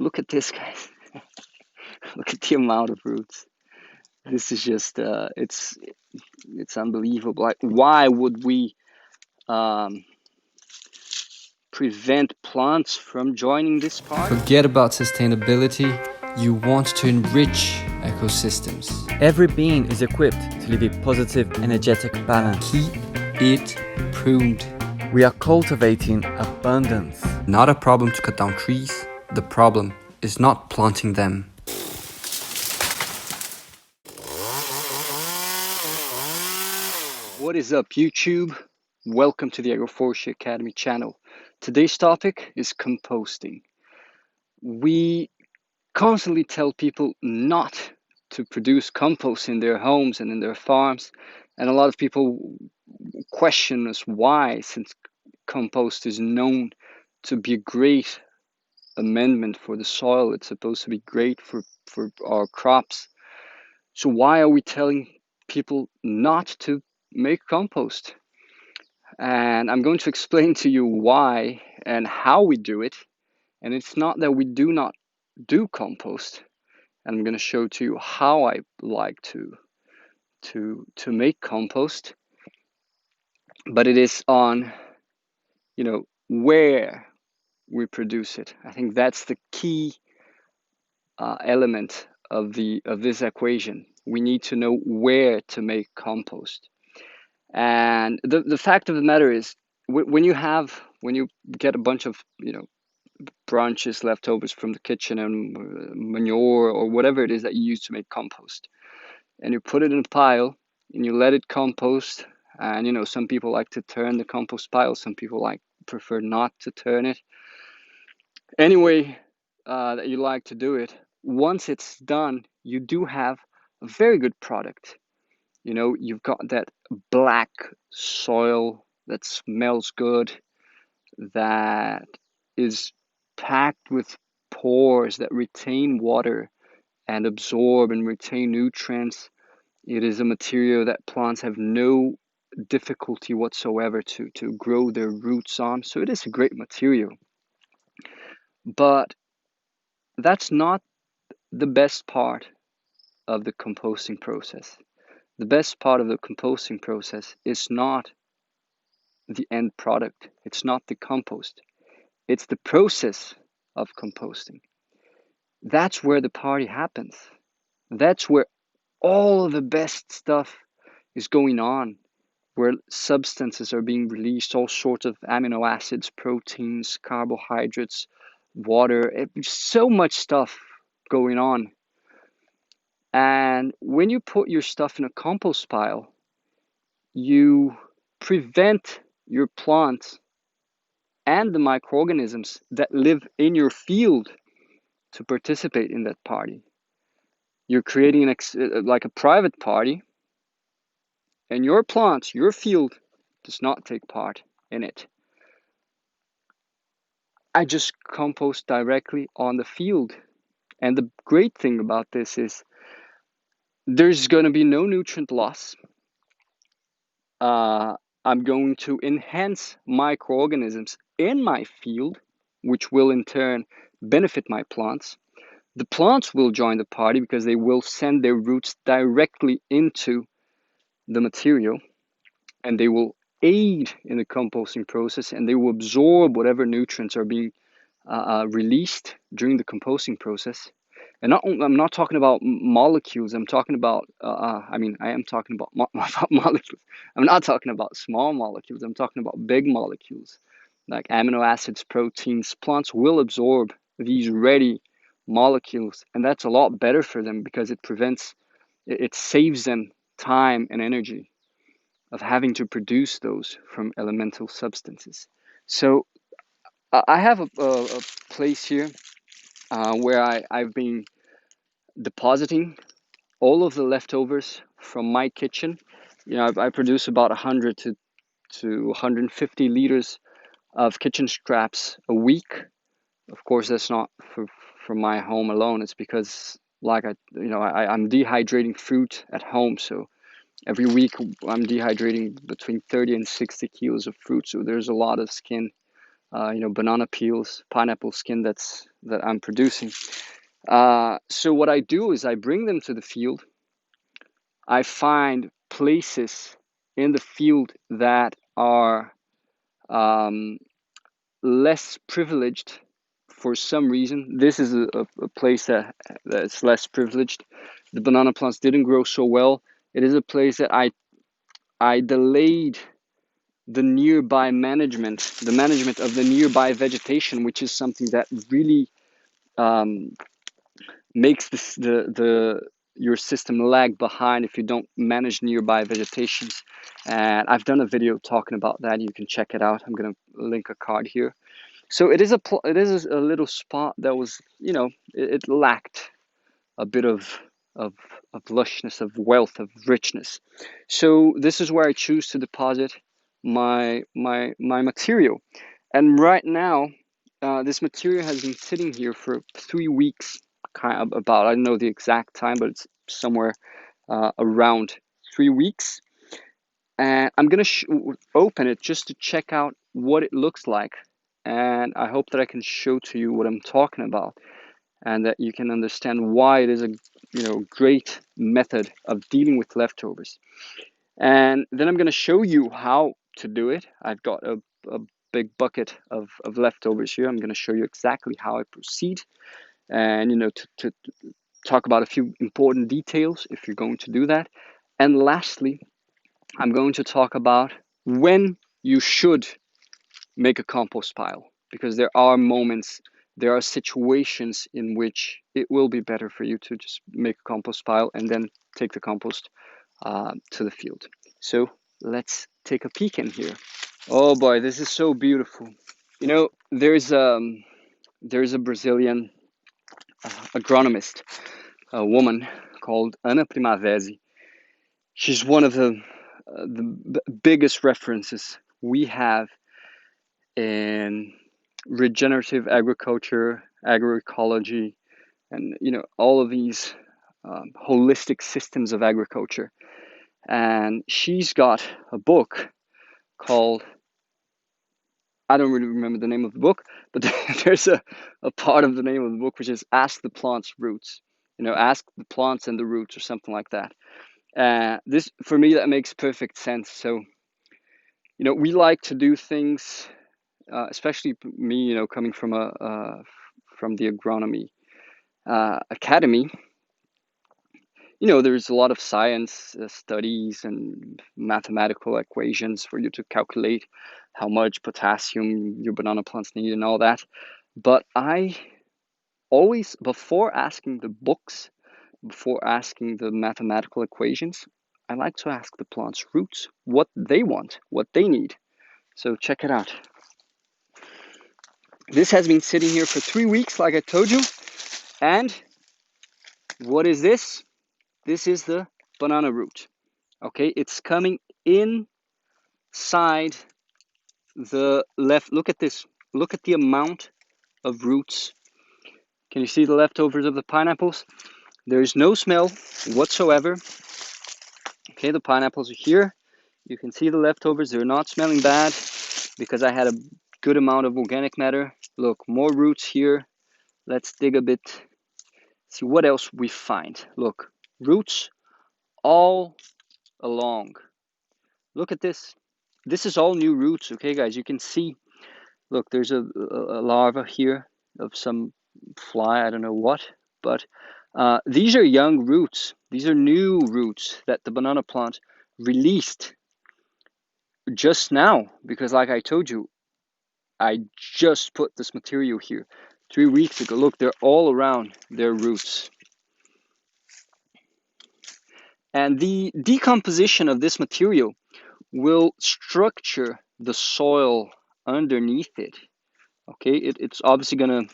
Look at this, guys. Look at the amount of roots. This is just it's unbelievable. Like, why would we um, prevent plants from joining this party? Forget about sustainability. You want to enrich ecosystems. Every being is equipped to live a positive, energetic balance. Keep it pruned. We are cultivating abundance. Not a problem to cut down trees. The problem is not planting them. What is up, YouTube? Welcome to the Agroforestry Academy channel. Today's topic is composting. We constantly tell people not to produce compost in their homes and in their farms, and a lot of people question us why, since compost is known to be a great amendment for the soil. It's supposed to be great for our crops. So why are we telling people not to make compost? And I'm going to explain to you why and how we do it. And it's not that we do not do compost. And I'm going to show to you how I like to make compost. But it is on, where we produce it. I think that's the key element of this equation. We need to know where to make compost. And the fact of the matter is, when you get a bunch of branches, leftovers from the kitchen, and manure or whatever it is that you use to make compost, and you put it in a pile and you let it compost. And some people like to turn the compost pile, some people prefer not to turn it. Anyway, that you like to do it, once it's done, you do have a very good product. You've got that black soil that smells good, that is packed with pores that retain water and absorb and retain nutrients. It is a material that plants have no difficulty whatsoever to grow their roots on. So it is a great material. But that's not the best part of the composting process. The best part of the composting process is not the end product. It's not the compost. It's the process of composting. That's where the party happens. That's where all of the best stuff is going on, where substances are being released, all sorts of amino acids, proteins, carbohydrates, water, so much stuff going on. And when you put your stuff in a compost pile, you prevent your plants and the microorganisms that live in your field to participate in that party. You're creating like a private party, and your plants, your field, does not take part in it. I just compost directly on the field. And the great thing about this is there's going to be no nutrient loss. I'm going to enhance microorganisms in my field, which will in turn benefit my plants. The plants will join the party because they will send their roots directly into the material, and they will aid in the composting process, and they will absorb whatever nutrients are being released during the composting process. And I'm not talking about molecules. I'm talking about, I am talking about molecules. I'm not talking about small molecules. I'm talking about big molecules, like amino acids, proteins. Plants will absorb these ready molecules, and that's a lot better for them because it saves them time and energy of having to produce those from elemental substances. So I have a place here where I've been depositing all of the leftovers from my kitchen. I produce about 100 to 150 liters of kitchen scraps a week. Of course, that's not for my home alone. It's because I'm dehydrating fruit at home. So every week I'm dehydrating between 30 and 60 kilos of fruit. So there's a lot of skin banana peels, pineapple skin that I'm producing. So what I do is I bring them to the field. I find places in the field that are um, less privileged for some reason. This is a place that's less privileged. The banana plants didn't grow so well. It is a place that I delayed the nearby management, the management of the nearby vegetation, which is something that really um, makes the your system lag behind if you don't manage nearby vegetations. And I've done a video talking about that. You can check it out. I'm gonna link a card here. So it is a little spot that was, it lacked a bit of of lushness, of wealth, of richness. So this is where I choose to deposit my material. And right now, this material has been sitting here for 3 weeks, kind of about. I don't know the exact time, but it's somewhere around 3 weeks. And I'm gonna open it just to check out what it looks like. And I hope that I can show to you what I'm talking about, and that you can understand why it is a great method of dealing with leftovers. And then I'm going to show you how to do it. I've got a big bucket of leftovers here. I'm going to show you exactly how I proceed, and to talk about a few important details if you're going to do that. And lastly, I'm going to talk about when you should make a compost pile, because there are moments, there are situations in which it will be better for you to just make a compost pile and then take the compost to the field. So let's take a peek in here. Oh boy, this is so beautiful. There's a Brazilian agronomist, a woman called Ana Primavesi. She's one of the biggest references we have in regenerative agriculture, agroecology, and all of these holistic systems of agriculture. And she's got a book called, I don't really remember the name of the book, but there's a part of the name of the book which is Ask the Plant's Roots. Ask the plants and the roots, or something like that. This, for me, that makes perfect sense. So, we like to do things, especially me, coming from from the agronomy academy. There's a lot of science studies and mathematical equations for you to calculate how much potassium your banana plants need and all that. But I always, before asking the books, before asking the mathematical equations, I like to ask the plant's roots what they want, what they need. So check it out. This has been sitting here for 3 weeks, like I told you. And what is this? This is the banana root. Okay, it's coming inside the left. Look at this. Look at the amount of roots. Can you see the leftovers of the pineapples? There is no smell whatsoever. Okay, the pineapples are here. You can see the leftovers. They're not smelling bad because I had a good amount of organic matter. Look, more roots here. Let's dig a bit. See what else we find. Look, roots all along. Look at this. This is all new roots, okay, guys? You can see, look, there's a larva here of some fly, I don't know what, but these are young roots. These are new roots that the banana plant released just now, because like I told you, I just put this material here 3 weeks ago. Look, they're all around their roots. And the decomposition of this material will structure the soil underneath it. Okay, it's obviously gonna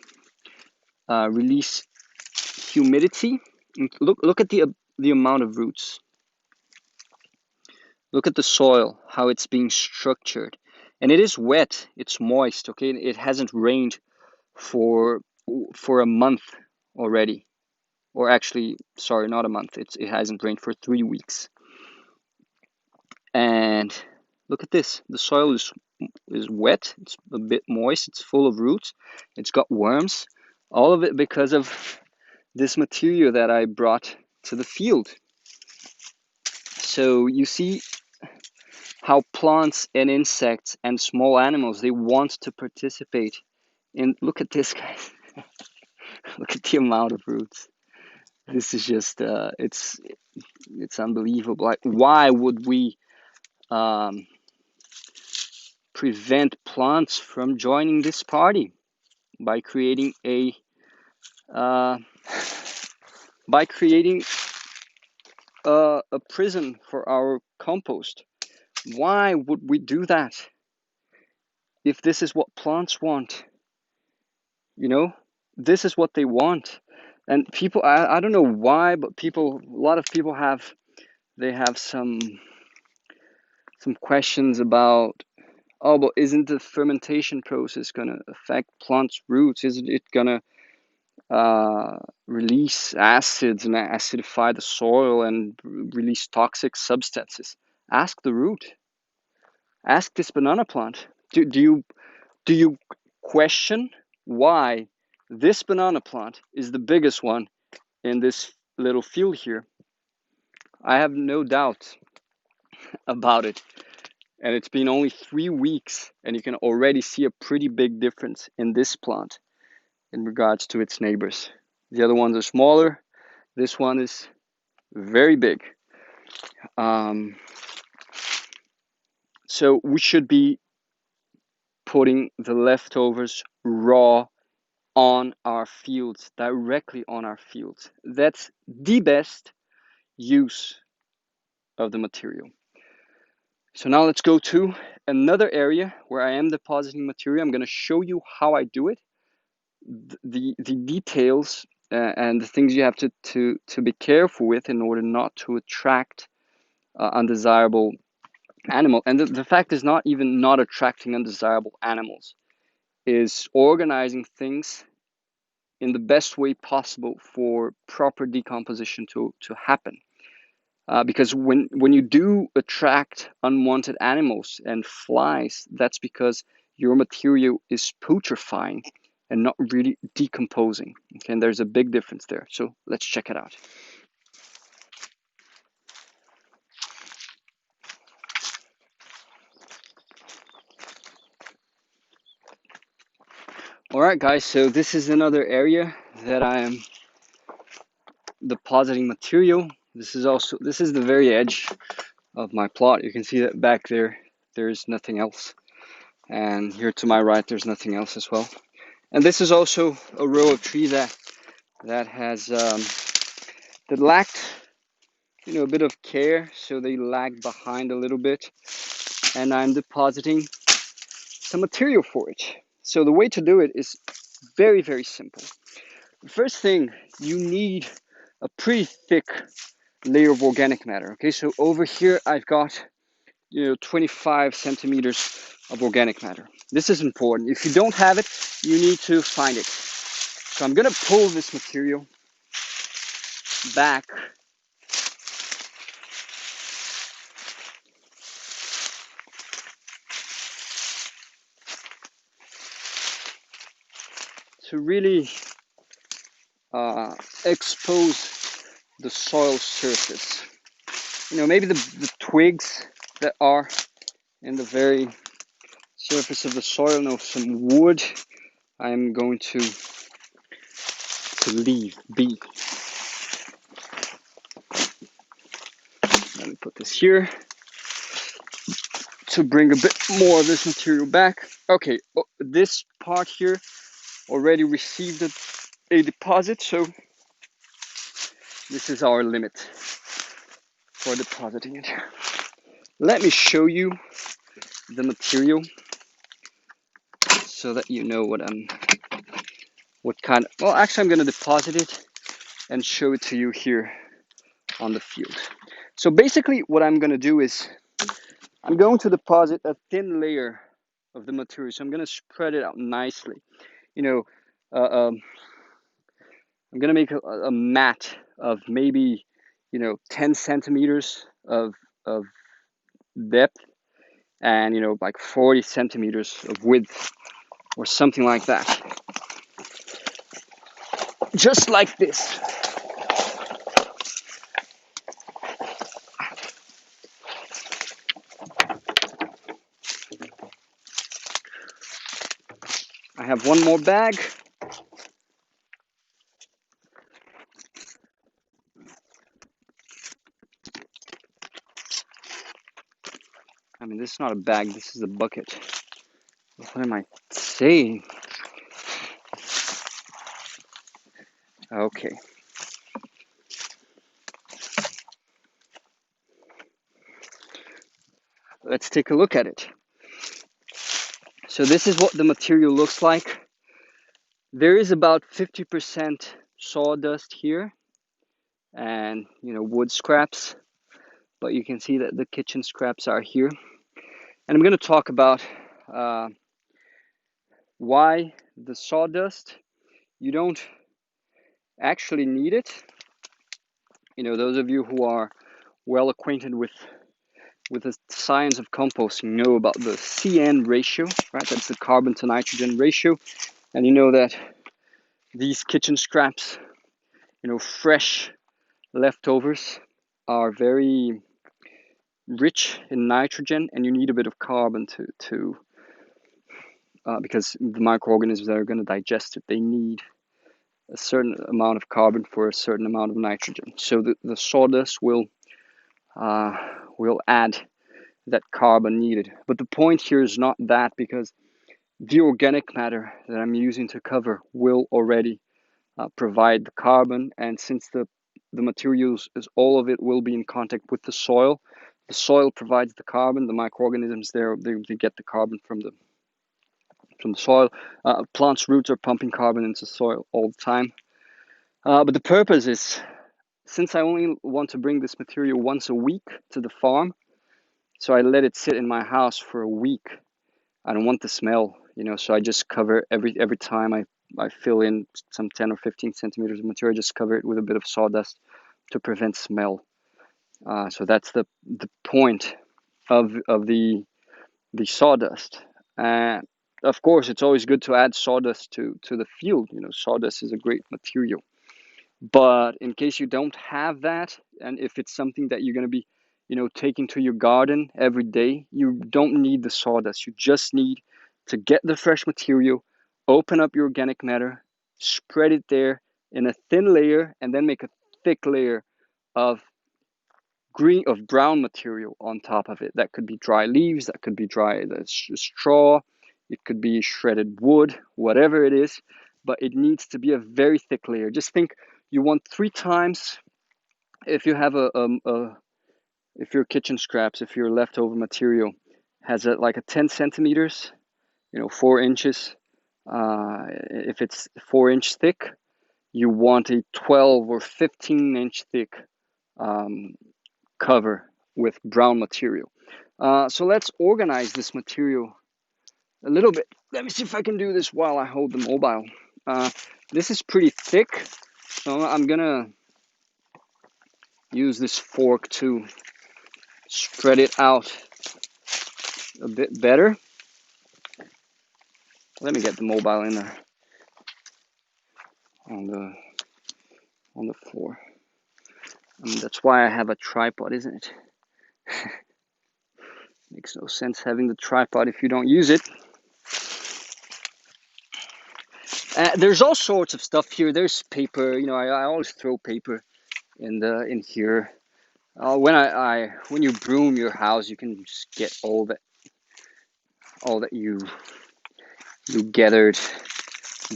release humidity. Look at the amount of roots. Look at the soil, how it's being structured, and it is wet. It's moist. Okay, it hasn't rained for a month already, or actually, sorry, not a month. It hasn't rained for 3 weeks, and Look at this. The soil is wet. It's a bit moist. It's full of roots. It's got worms. All of it because of this material that I brought to the field. So you see how plants and insects and small animals, they want to participate in. Look at this, guys. Look at the amount of roots. This is just it's unbelievable. Like, why would we prevent plants from joining this party by creating uh, a prison for our compost? Why would we do that if this is what plants want? You know, this is what they want. And people, I don't know why, but people, a lot of people have, they have some questions about, oh, but isn't the fermentation process going to affect plants' roots? Isn't it going to release acids and acidify the soil and release toxic substances? Ask the root. Ask this banana plant. Do you question why this banana plant is the biggest one in this little field here? I have no doubt about it. And it's been only 3 weeks, and you can already see a pretty big difference in this plant in regards to its neighbors. The other ones are smaller. This one is very big. So we should be putting the leftovers raw on our fields, directly on our fields. That's the best use of the material. So now let's go to another area where I am depositing material. I'm going to show you how I do it, the details, and the things you have to be careful with in order not to attract undesirable animal. And the fact is not even not attracting undesirable animals, is organizing things in the best way possible for proper decomposition to happen. Because when you do attract unwanted animals and flies, that's because your material is putrefying and not really decomposing. Okay, and there's a big difference there. So let's check it out. All right, guys, so this is another area that I am depositing material. This is the very edge of my plot. You can see that back there, there's nothing else. And here to my right, there's nothing else as well. And this is also a row of trees that has that lacked, a bit of care, so they lag behind a little bit. And I'm depositing some material for it. So the way to do it is very, very simple. The first thing, you need a pretty thick layer of organic matter. Okay, so over here I've got 25 centimeters of organic matter. This is important. If you don't have it, you need to find it. So I'm gonna pull this material back to really expose the soil surface. Maybe the twigs that are in the very surface of the soil, some wood, I'm going to leave be. Let me put this here to bring a bit more of this material back. Okay, this part here already received a deposit, so this is our limit for depositing it. Let me show you the material so that you know what kind of, well, actually I'm going to deposit it and show it to you here on the field. So basically what I'm going to do is I'm going to deposit a thin layer of the material. So I'm going to spread it out nicely. I'm going to make a mat of maybe 10 centimeters of depth, and like 40 centimeters of width or something like that. Just like this. I have one more bag. I mean, this is not a bag, this is a bucket. What am I saying? Okay. Let's take a look at it. So this is what the material looks like. There is about 50% sawdust here and, wood scraps, but you can see that the kitchen scraps are here. And I'm going to talk about why the sawdust, you don't actually need it. Those of you who are well acquainted with the science of composting know about the CN ratio, right? That's the carbon to nitrogen ratio. And you know that these kitchen scraps, fresh leftovers, are very rich in nitrogen, and you need a bit of carbon to because the microorganisms that are going to digest it, they need a certain amount of carbon for a certain amount of nitrogen. So the sawdust will add that carbon needed. But the point here is not that, because the organic matter that I'm using to cover will already provide the carbon, and since the materials, is all of it will be in contact with the soil provides the carbon. The microorganisms there, they get the carbon from the soil. Plants' roots are pumping carbon into the soil all the time. But the purpose is, since I only want to bring this material once a week to the farm, so I let it sit in my house for a week. I don't want the smell, so I just cover every time I fill in some 10 or 15 centimeters of material, I just cover it with a bit of sawdust to prevent smell. So that's the point of the sawdust. Of course, it's always good to add sawdust to the field. Sawdust is a great material. But in case you don't have that, and if it's something that you're going to be, taking to your garden every day, you don't need the sawdust. You just need to get the fresh material, open up your organic matter, spread it there in a thin layer, and then make a thick layer of brown material on top of it. That could be dry leaves, that could be dry straw, it could be shredded wood, whatever it is, but it needs to be a very thick layer. Just think, you want 3 times, if you have if your kitchen scraps, if your leftover material has like a 10 centimeters, 4 inches, if it's 4-inch thick, you want a 12 or 15-inch thick cover with brown material. So let's organize this material a little bit. Let me see if I can do this while I hold the mobile. This is pretty thick, so I'm gonna use this fork to spread it out a bit better. Let me get the mobile in there on the floor. I mean, that's why I have a tripod, isn't it? Makes no sense having the tripod if you don't use it. There's all sorts of stuff here. There's paper. I always throw paper in here. When you broom your house, you can just get all that you gathered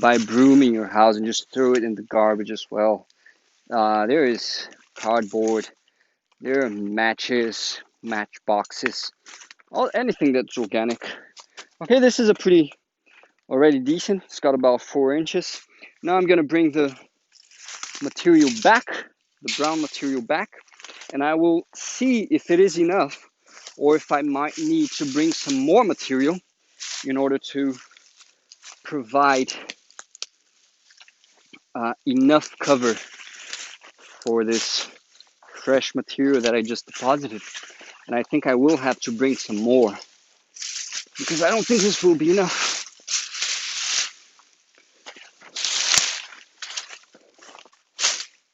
by brooming your house and just throw it in the garbage as well. There is cardboard. There are matches, matchboxes, anything that's organic. Okay, this is a pretty already decent. It's got about 4 inches. Now I'm gonna bring the material back, the brown material back, and I will see if it is enough, or if I might need to bring some more material in order to provide enough cover for this fresh material that I just deposited. And I think I will have to bring some more. because I don't think this will be enough.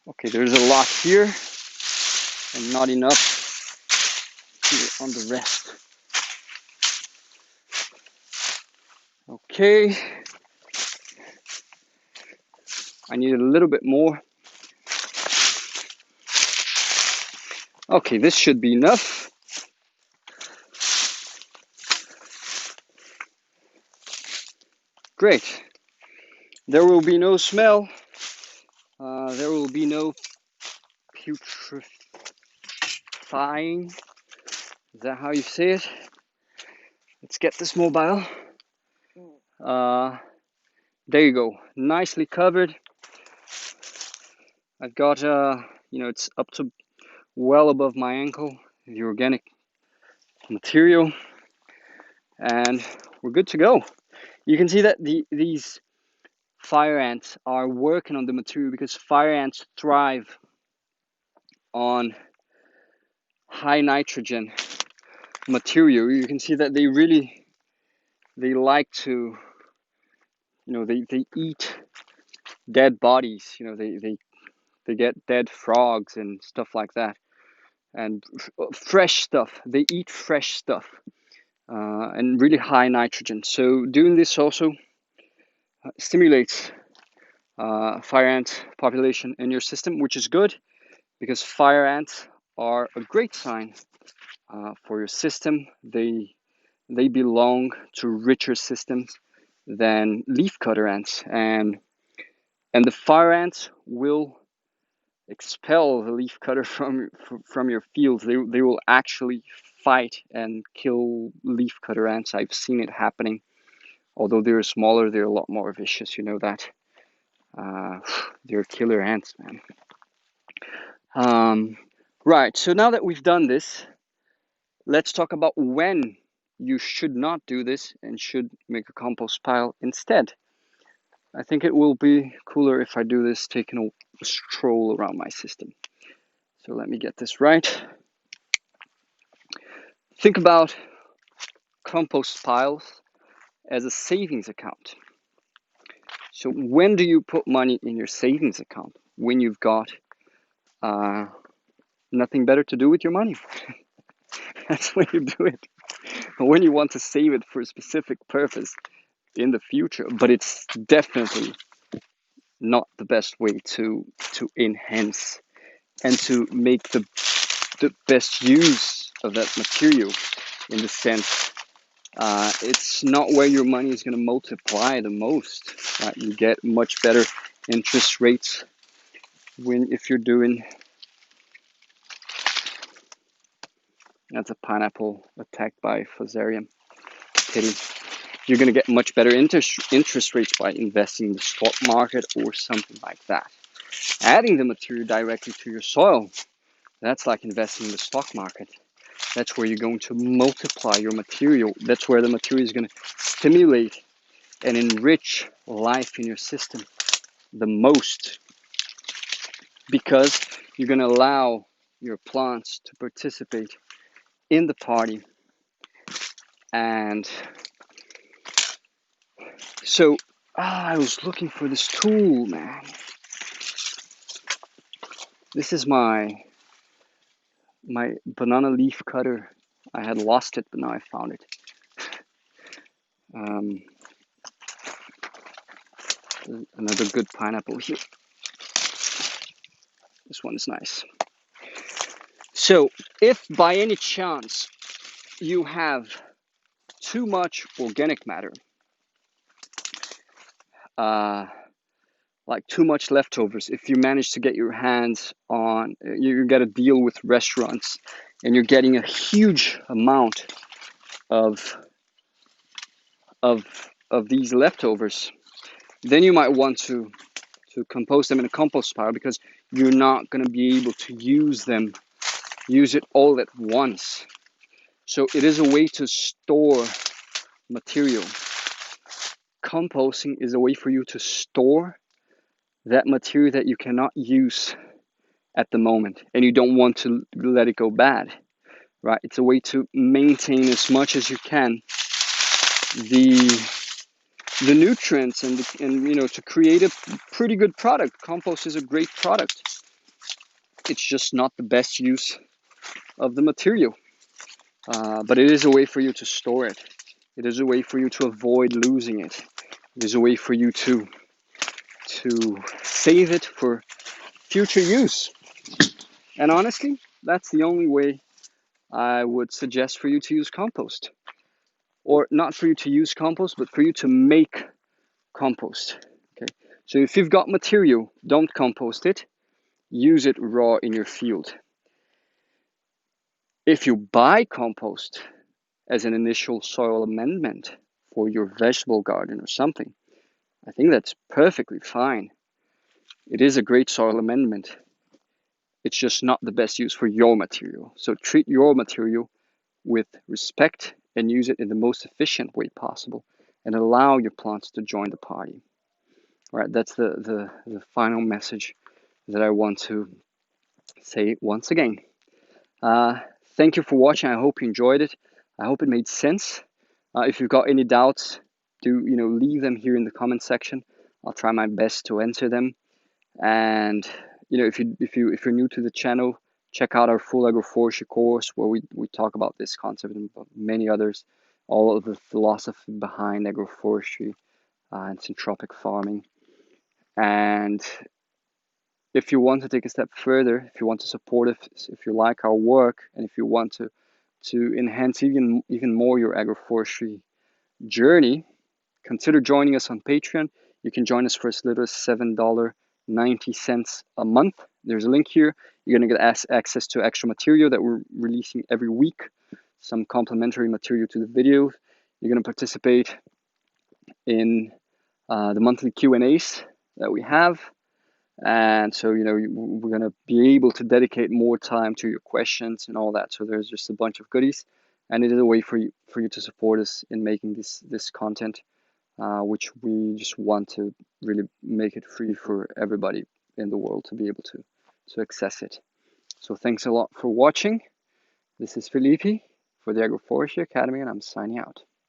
Okay, there's a lot here and not enough here on the rest. Okay, I need a little bit more. Okay, this should be enough. Great. There will be no smell. There will be no putrefying. Is that how you say it? Let's get this mobile. There you go. Nicely covered. I've got, it's up to well above my ankle, the organic material, and we're good to go. You can see that these fire ants are working on the material because fire ants thrive on high nitrogen material. You can see that they like to, they eat dead bodies. They get dead frogs and stuff like that, and fresh stuff. They eat fresh stuff, and really high nitrogen. So doing this also stimulates fire ant population in your system, which is good because fire ants are a great sign for your system. They belong to richer systems than leafcutter ants, and the fire ants will expel the leafcutter from your fields. They will actually fight and kill leafcutter ants. I've seen it happening. Although they're smaller, they're a lot more vicious. You know that. They're killer ants, man. Right. So now that we've done this, let's talk about when you should not do this and should make a compost pile instead. I think it will be cooler if I do this taking a stroll around my system. So let me get this right. Think about compost piles as a savings account. So when do you put money in your savings account? When you've got nothing better to do with your money. That's when you do it. When you want to save it for a specific purpose in the future, but it's definitely not the best way to enhance and to make the best use of that material, in the sense it's not where your money is going to multiply the most. You get much better interest rates if you're doing. That's a pineapple attacked by Fusarium. Pity. You're going to get much better interest rates by investing in the stock market or something like that. Adding the material directly to your soil, that's like investing in the stock market. That's where you're going to multiply your material. That's where the material is going to stimulate and enrich life in your system the most, because you're going to allow your plants to participate in the party. And so I was looking for this tool, man. This is my banana leaf cutter. I had lost it, but now I found it. Another good pineapple here. This one is nice. So if by any chance you have too much organic matter, like too much leftovers, if you manage to get your hands on, you got to deal with restaurants and you're getting a huge amount of these leftovers, then you might want to compost them in a compost pile, because you're not going to be able to use it all at once. So it is a way to store material. Composting is a way for you to store that material that you cannot use at the moment and you don't want to let it go bad, right? It's a way to maintain as much as you can the nutrients and to create a pretty good product. Compost is a great product. It's just not the best use of the material, but it is a way for you to store it. It is a way for you to avoid losing it. It is a way for you to save it for future use. And honestly, that's the only way I would suggest for you to use compost. Or not for you to use compost, but for you to make compost. Okay. So if you've got material, don't compost it. Use it raw in your field. If you buy compost as an initial soil amendment for your vegetable garden or something, I think that's perfectly fine. It is a great soil amendment. It's just not the best use for your material. So treat your material with respect and use it in the most efficient way possible and allow your plants to join the party. All right, that's the final message that I want to say once again. Thank you for watching. I hope you enjoyed it. I hope it made sense. If you've got any doubts, do leave them here in the comment section. I'll try my best to answer them. And if you're new to the channel, check out our full agroforestry course where we talk about this concept and many others, all of the philosophy behind agroforestry and syntropic farming. And if you want to take a step further, if you want to support us, if you like our work, and if you want to enhance even more your agroforestry journey, consider joining us on Patreon. You can join us for as little as $7.90 a month. There's a link here. You're going to get access to extra material that we're releasing every week, some complimentary material to the videos. You're going to participate in the monthly Q&As that we have. And so, we're going to be able to dedicate more time to your questions and all that. So there's just a bunch of goodies. And it is a way for you to support us in making this content, which we just want to really make it free for everybody in the world to be able to access it. So thanks a lot for watching. This is Felipe for the Agroforestry Academy, and I'm signing out.